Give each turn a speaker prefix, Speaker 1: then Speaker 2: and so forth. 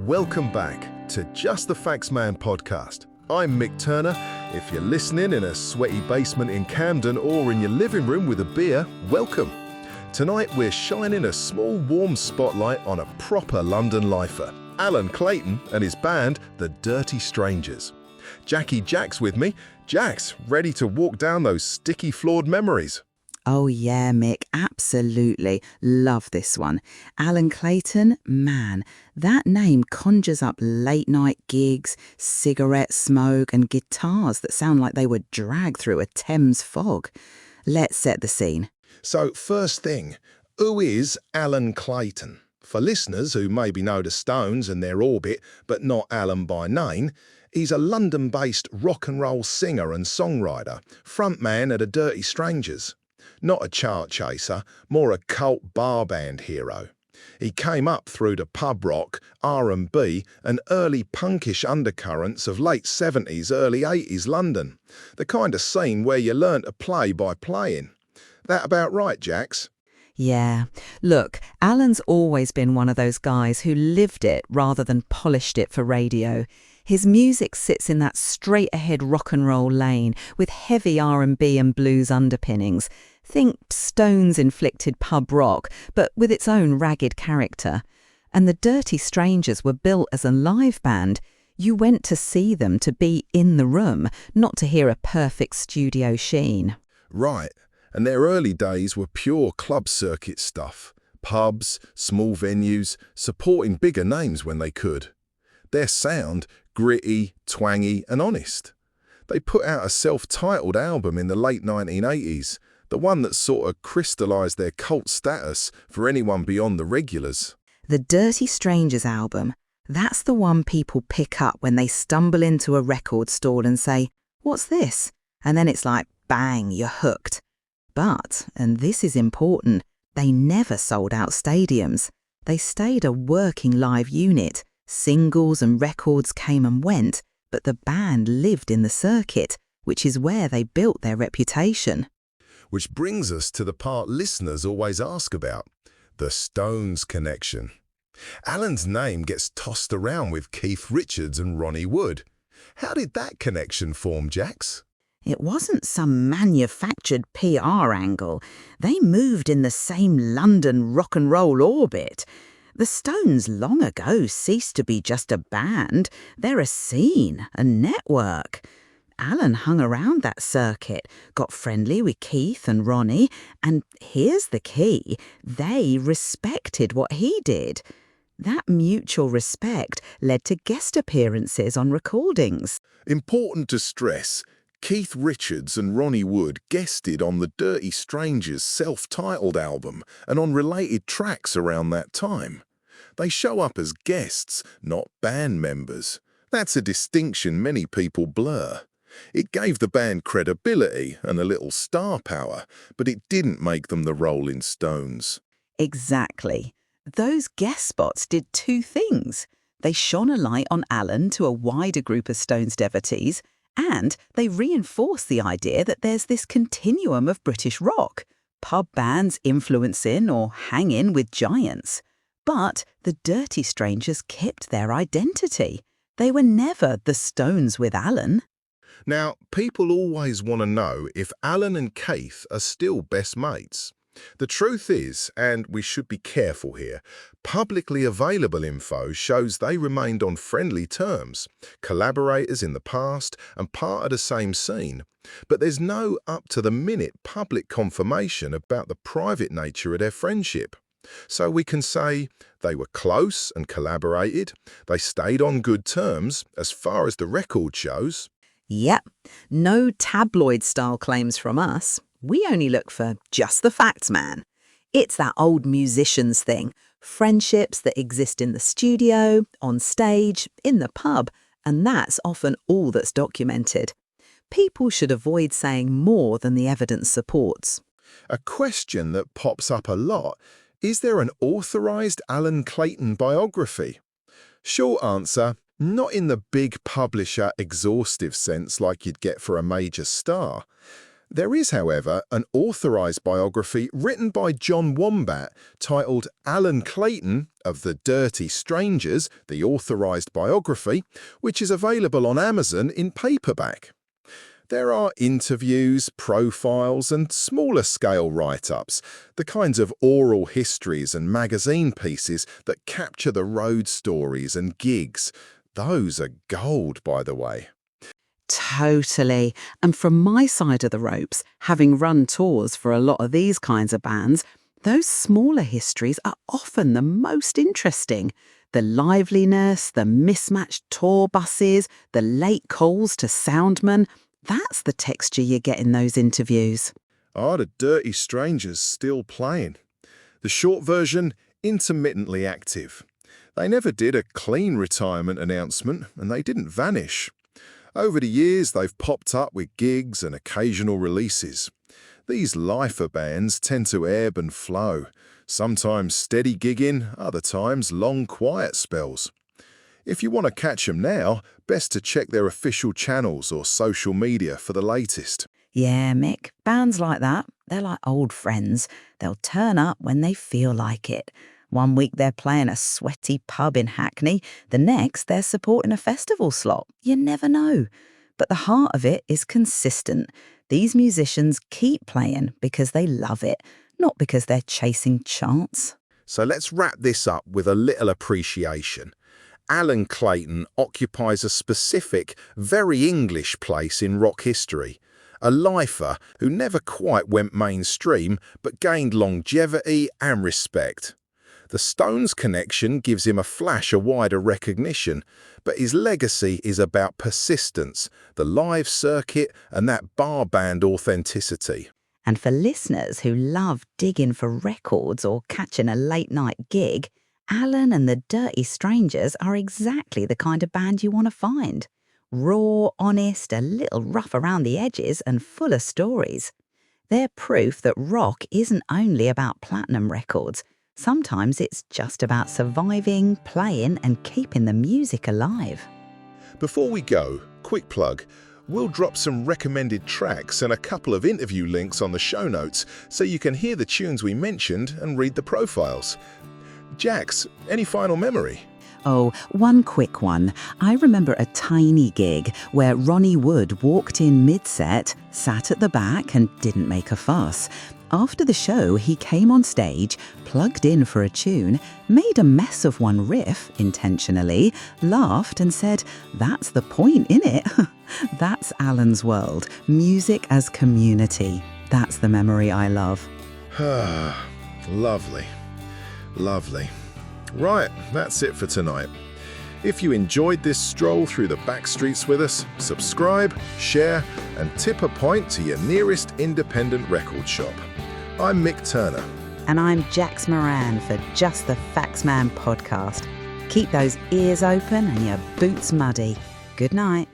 Speaker 1: Welcome back to Just the Facts Man podcast. I'm Mick Turner. If you're listening in a sweaty basement in Camden or in your living room with a beer, welcome. Tonight we're shining a small warm spotlight on a proper London lifer, Alan Clayton and his band, the Dirty Strangers. Jackie Jack's with me. Jack's ready to walk down those sticky floored memories.
Speaker 2: Oh yeah, Mick, absolutely. Love this one. Alan Clayton, man, that name conjures up late night gigs, cigarette smoke and guitars that sound like they were dragged through a Thames fog. Let's set the scene.
Speaker 1: So first thing, who is Alan Clayton? For listeners who maybe know the Stones and their orbit, but not Alan by name, he's a London-based rock and roll singer and songwriter, frontman of the Dirty Strangers. Not a chart chaser, more a cult bar band hero. He came up through the pub rock, R&B and early punkish undercurrents of late 70s, early 80s London, the kind of scene where you learn to play by playing. That about right, Jax?
Speaker 2: Yeah. Look, Alan's always been one of those guys who lived it rather than polished it for radio. His music sits in that straight-ahead rock and roll lane with heavy R&B and blues underpinnings. Think Stones-inflicted pub rock, but with its own ragged character. And the Dirty Strangers were built as a live band. You went to see them to be in the room, not to hear a perfect studio sheen.
Speaker 1: Right. And their early days were pure club circuit stuff. Pubs, small venues, supporting bigger names when they could. Their sound, gritty, twangy and honest. They put out a self-titled album in the late 1980s, the one that sort of crystallised their cult status for anyone beyond the regulars.
Speaker 2: The Dirty Strangers album, that's the one people pick up when they stumble into a record store and say, "What's this?" And then it's like, bang, you're hooked. But, and this is important, they never sold out stadiums. They stayed a working live unit. Singles and records came and went, but the band lived in the circuit, which is where they built their reputation.
Speaker 1: Which brings us to the part listeners always ask about, the Stones connection. Alan's name gets tossed around with Keith Richards and Ronnie Wood. How did that connection form, Jax?
Speaker 2: It wasn't some manufactured PR angle. They moved in the same London rock and roll orbit. The Stones long ago ceased to be just a band. They're a scene, a network. Alan hung around that circuit, got friendly with Keith and Ronnie, and here's the key, they respected what he did. That mutual respect led to guest appearances on recordings.
Speaker 1: Important to stress, Keith Richards and Ronnie Wood guested on the Dirty Strangers' self-titled album and on related tracks around that time. They show up as guests, not band members. That's a distinction many people blur. It gave the band credibility and a little star power, but it didn't make them the Rolling Stones.
Speaker 2: Exactly. Those guest spots did two things. They shone a light on Alan to a wider group of Stones devotees, and they reinforced the idea that there's this continuum of British rock, pub bands influencing or hanging with giants. But the Dirty Strangers kept their identity. They were never the Stones with Alan.
Speaker 1: Now, people always want to know if Alan and Keith are still best mates. The truth is, and we should be careful here, publicly available info shows they remained on friendly terms, collaborators in the past and part of the same scene. But there's no up-to-the-minute public confirmation about the private nature of their friendship. So we can say they were close and collaborated, they stayed on good terms as far as the record shows.
Speaker 2: Yep, no tabloid-style claims from us. We only look for just the facts, man. It's that old musicians thing, friendships that exist in the studio, on stage, in the pub, and that's often all that's documented. People should avoid saying more than the evidence supports.
Speaker 1: A question that pops up a lot, is there an authorised Alan Clayton biography? Short answer, not in the big publisher exhaustive sense like you'd get for a major star. There is, however, an authorised biography written by John Wombat titled Alan Clayton of the Dirty Strangers, the authorised biography, which is available on Amazon in paperback. There are interviews, profiles and smaller-scale write-ups, the kinds of oral histories and magazine pieces that capture the road stories and gigs. Those are gold, by the way.
Speaker 2: Totally. And from my side of the ropes, having run tours for a lot of these kinds of bands, those smaller histories are often the most interesting. The liveliness, the mismatched tour buses, the late calls to soundmen, that's the texture you get in those interviews.
Speaker 1: Are the Dirty Strangers still playing? The short version, intermittently active. They never did a clean retirement announcement, and they didn't vanish. Over the years, they've popped up with gigs and occasional releases. These lifer bands tend to ebb and flow, sometimes steady gigging, other times long quiet spells. If you want to catch them now, best to check their official channels or social media for the latest.
Speaker 2: Yeah, Mick, bands like that, they're like old friends. They'll turn up when they feel like it. One week they're playing a sweaty pub in Hackney, the next they're supporting a festival slot. You never know. But the heart of it is consistent. These musicians keep playing because they love it, not because they're chasing charts.
Speaker 1: So let's wrap this up with a little appreciation. Alan Clayton occupies a specific, very English place in rock history. A lifer who never quite went mainstream but gained longevity and respect. The Stones connection gives him a flash of wider recognition, but his legacy is about persistence, the live circuit and that bar band authenticity.
Speaker 2: And for listeners who love digging for records or catching a late-night gig, Alan and the Dirty Strangers are exactly the kind of band you want to find. Raw, honest, a little rough around the edges and full of stories. They're proof that rock isn't only about platinum records. Sometimes it's just about surviving, playing and keeping the music alive.
Speaker 1: Before we go, quick plug. We'll drop some recommended tracks and a couple of interview links on the show notes so you can hear the tunes we mentioned and read the profiles. Jax, any final memory?
Speaker 2: Oh, one quick one. I remember a tiny gig where Ronnie Wood walked in mid-set, sat at the back and didn't make a fuss. After the show, he came on stage, plugged in for a tune, made a mess of one riff intentionally, laughed and said, "That's the point, innit?" That's Alan's world. Music as community. That's the memory I love.
Speaker 1: Lovely. Lovely. Right, that's it for tonight. If you enjoyed this stroll through the back streets with us, subscribe, share, and tip a pint to your nearest independent record shop. I'm Mick Turner.
Speaker 2: And I'm Jax Moran for Just the Faxman podcast. Keep those ears open and your boots muddy. Good night.